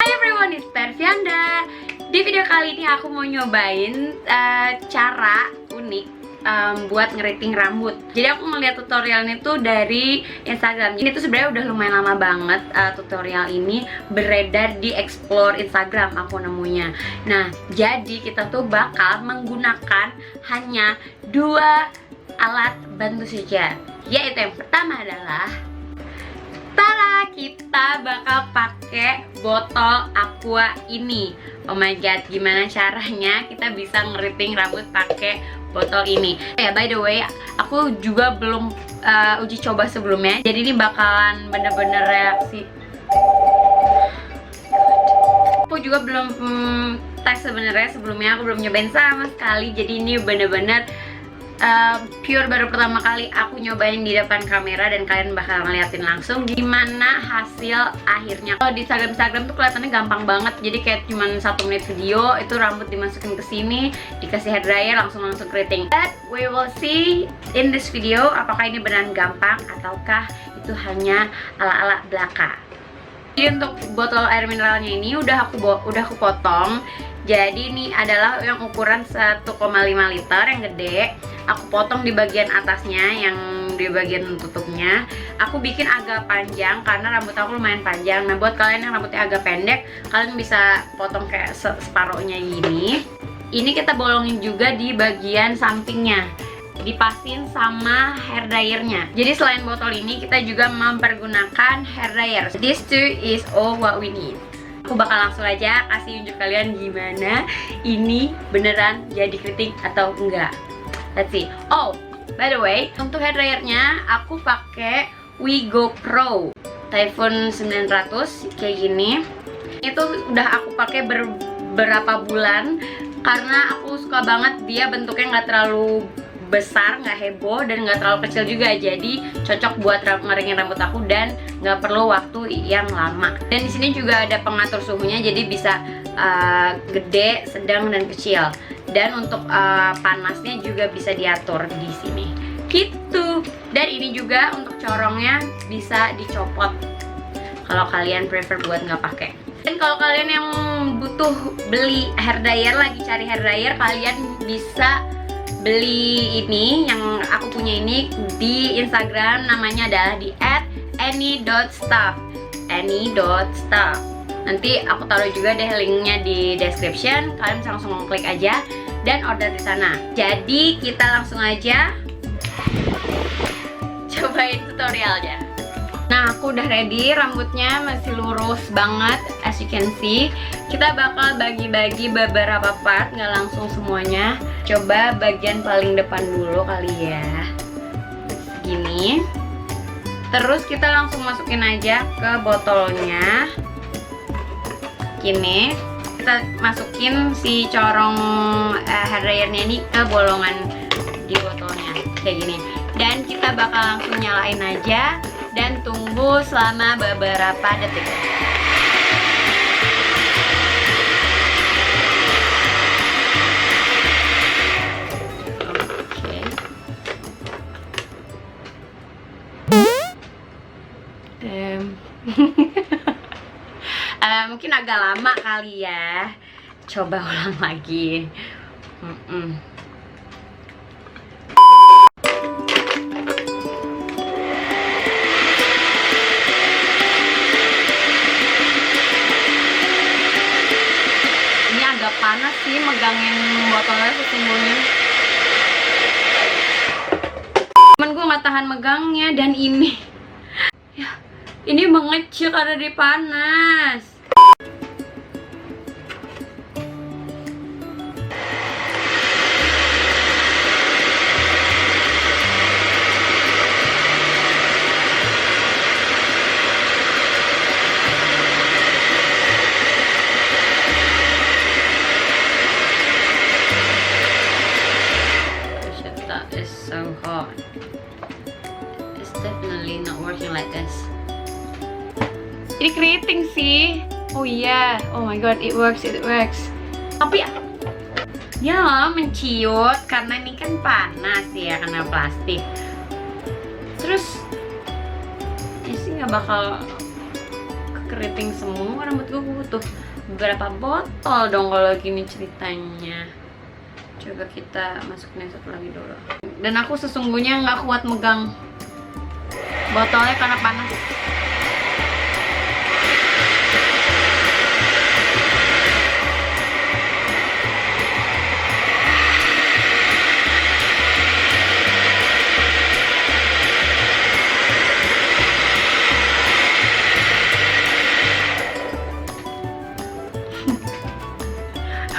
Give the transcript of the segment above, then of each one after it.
Hi everyone, it's Pervianda. Di video kali ini aku mau nyobain cara unik buat ngeriting rambut. Jadi aku ngeliat tutorialnya tuh dari Instagram. Ini tuh sebenarnya udah lumayan lama banget tutorial ini beredar di explore Instagram aku nemunya. Nah, jadi kita tuh bakal menggunakan hanya dua alat bantu saja. Yaitu yang pertama adalah kita bakal pakai botol aqua ini. Oh my god, gimana caranya kita bisa ngeriting rambut pakai botol ini? Ya, by the way, aku juga belum uji coba sebelumnya. Jadi ini bakalan bener-bener reaksi. Aku juga belum tes sebenarnya sebelumnya, aku belum nyobain sama sekali. Jadi ini bener-bener pure baru pertama kali aku nyobain di depan kamera dan kalian bakal ngeliatin langsung gimana hasil akhirnya. Kalau di Instagram tuh kelihatannya gampang banget, jadi kayak cuman 1 menit video itu rambut dimasukin ke sini, dikasih hair dryer, langsung keriting. But we will see in this video apakah ini beneran gampang ataukah itu hanya ala-ala belaka. Jadi untuk botol air mineralnya ini udah aku potong. Jadi ini adalah yang ukuran 1,5 liter yang gede. Aku potong di bagian atasnya, yang di bagian tutupnya. Aku bikin agak panjang karena rambut aku lumayan panjang. Nah, buat kalian yang rambutnya agak pendek, kalian bisa potong kayak separohnya gini. Ini kita bolongin juga di bagian sampingnya, dipasin sama hair dryernya. Jadi selain botol ini kita juga mempergunakan hair dryer. This two is all what we need. Aku bakal langsung aja kasih unjuk kalian gimana ini beneran jadi keriting atau enggak. Let's see. Oh, by the way, untuk hair dryernya aku pakai Wigo Pro Typhoon 900 kayak gini. Itu udah aku pakai beberapa bulan karena aku suka banget dia bentuknya nggak terlalu besar, nggak heboh, dan nggak terlalu kecil juga. Jadi cocok buat ngeringin rambut aku dan nggak perlu waktu yang lama. Dan di sini juga ada pengatur suhunya, jadi bisa gede, sedang, dan kecil. Dan untuk panasnya juga bisa diatur di sini. Gitu. Dan ini juga untuk corongnya bisa dicopot kalau kalian prefer buat nggak pakai. Dan kalau kalian yang butuh beli hair dryer, lagi cari hair dryer, kalian bisa beli ini yang aku punya ini di Instagram, namanya adalah di @any.stuff. Nanti aku taruh juga deh linknya di description, kalian bisa langsung klik aja dan order di sana. Jadi kita langsung aja cobain tutorialnya. Nah, aku udah ready, rambutnya masih lurus banget as you can see. Kita bakal bagi-bagi beberapa part, nggak langsung semuanya. Coba bagian paling depan dulu kali ya, gini. Terus kita langsung masukin aja ke botolnya. Gini, kita masukin si corong hair dryernya ini ke bolongan di botolnya kayak gini. Dan kita bakal langsung nyalain aja dan tunggu selama beberapa detik. Mungkin agak lama kali ya. Coba ulang lagi. Ini agak panas sih megangin botolnya sesungguhnya. Cuman gue nggak tahan megangnya, dan ini ya, ini mengecil karena dia panas. That is so hot. It's definitely not working like this. Ini keriting sih. Oh iya, oh my god, it works. Tapi ya menciut karena ini kan panas ya, karena plastik. Terus ini sih nggak bakal keriting semua rambut gue butuh beberapa botol dong kalau gini ceritanya. Coba kita masukin yang satu lagi dulu. Dan aku sesungguhnya nggak kuat megang botolnya karena panas.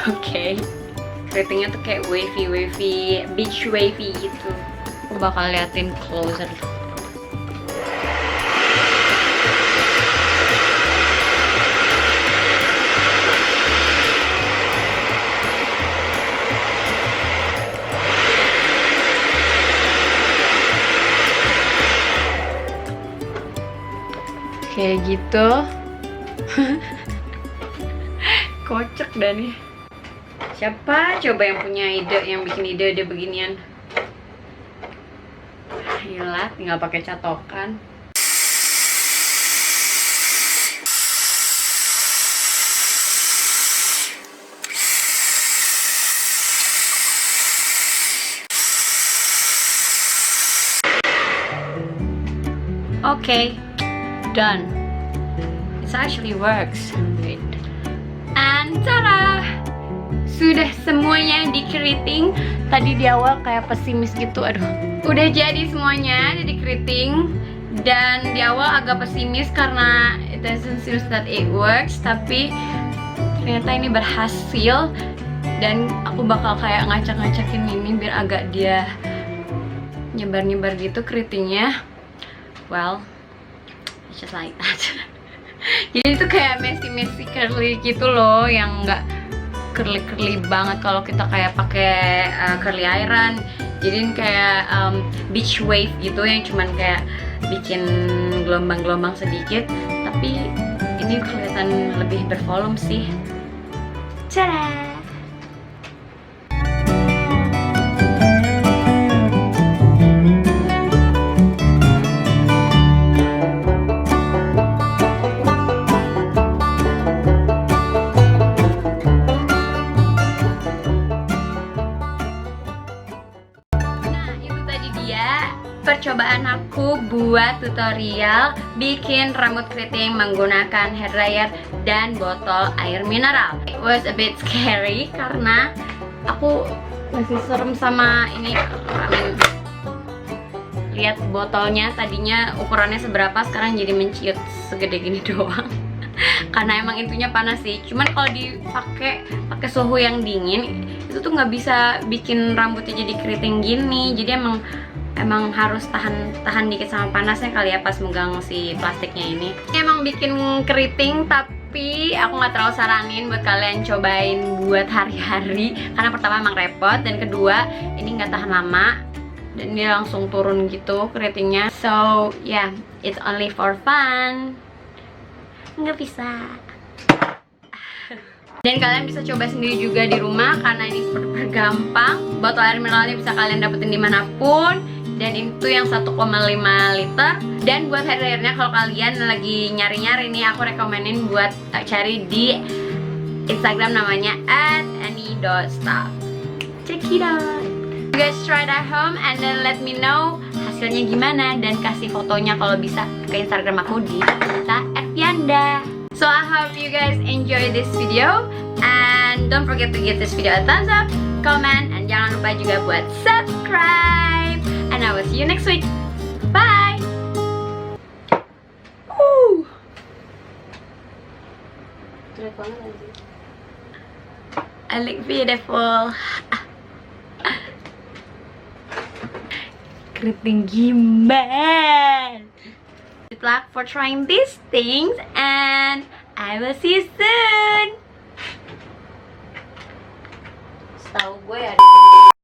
Oke, keritingnya tuh kayak wavy, beach wavy gitu. Aku bakal liatin closer. Kayak gitu. Kocak dah nih. Siapa coba yang punya ide, yang bikin ide beginian? Gila, tinggal pakai catokan. Okay, done. It actually works. Wait. And tada! Sudah semuanya dikeriting. Tadi di awal kayak pesimis gitu, aduh. Udah jadi semuanya, jadi keriting. Dan di awal agak pesimis karena it doesn't seem that it works. Tapi ternyata ini berhasil. Dan aku bakal kayak ngacak-ngacakin ini biar agak dia nyebar-nyebar gitu keritingnya. Well, it's just like that. Jadi itu kayak messy curly gitu loh, yang nggak curly banget kalau kita kayak pakai curly iron. Jadiin kayak beach wave gitu yang cuman kayak bikin gelombang-gelombang sedikit, tapi ini kelihatan lebih bervolume sih. Tada! Percobaan aku buat tutorial bikin rambut keriting menggunakan hair dryer dan botol air mineral. It was a bit scary karena aku masih serem sama ini. Lihat botolnya, tadinya ukurannya seberapa, sekarang jadi menciut segede gini doang. Karena emang intinya panas sih. Cuman kalau pakai suhu yang dingin itu tuh nggak bisa bikin rambutnya jadi keriting gini. Jadi emang harus tahan dikit sama panasnya kali ya pas megang si plastiknya ini. Emang bikin keriting, tapi aku nggak terlalu saranin buat kalian cobain buat hari-hari karena pertama emang repot, dan kedua ini nggak tahan lama dan dia langsung turun gitu keritingnya. So yeah, it's only for fun. Nggak bisa. Dan kalian bisa coba sendiri juga di rumah karena ini super gampang. Botol air mineralnya bisa kalian dapetin dimanapun. Dan itu yang 1,5 liter. Dan buat hair dryernya kalau kalian lagi nyari-nyari nih, aku rekomenin buat cari di Instagram namanya @any.stuff. Check it out. You guys try it at home and then let me know hasilnya gimana, dan kasih fotonya kalau bisa ke Instagram aku di @yanda. So I hope you guys enjoy this video, and don't forget to give this video a thumbs up, comment, and jangan lupa juga buat subscribe. And I will see you next week. Bye. I look beautiful. Keriting gimbal. Good luck for trying these things, and I will see you soon. Setahu gue ada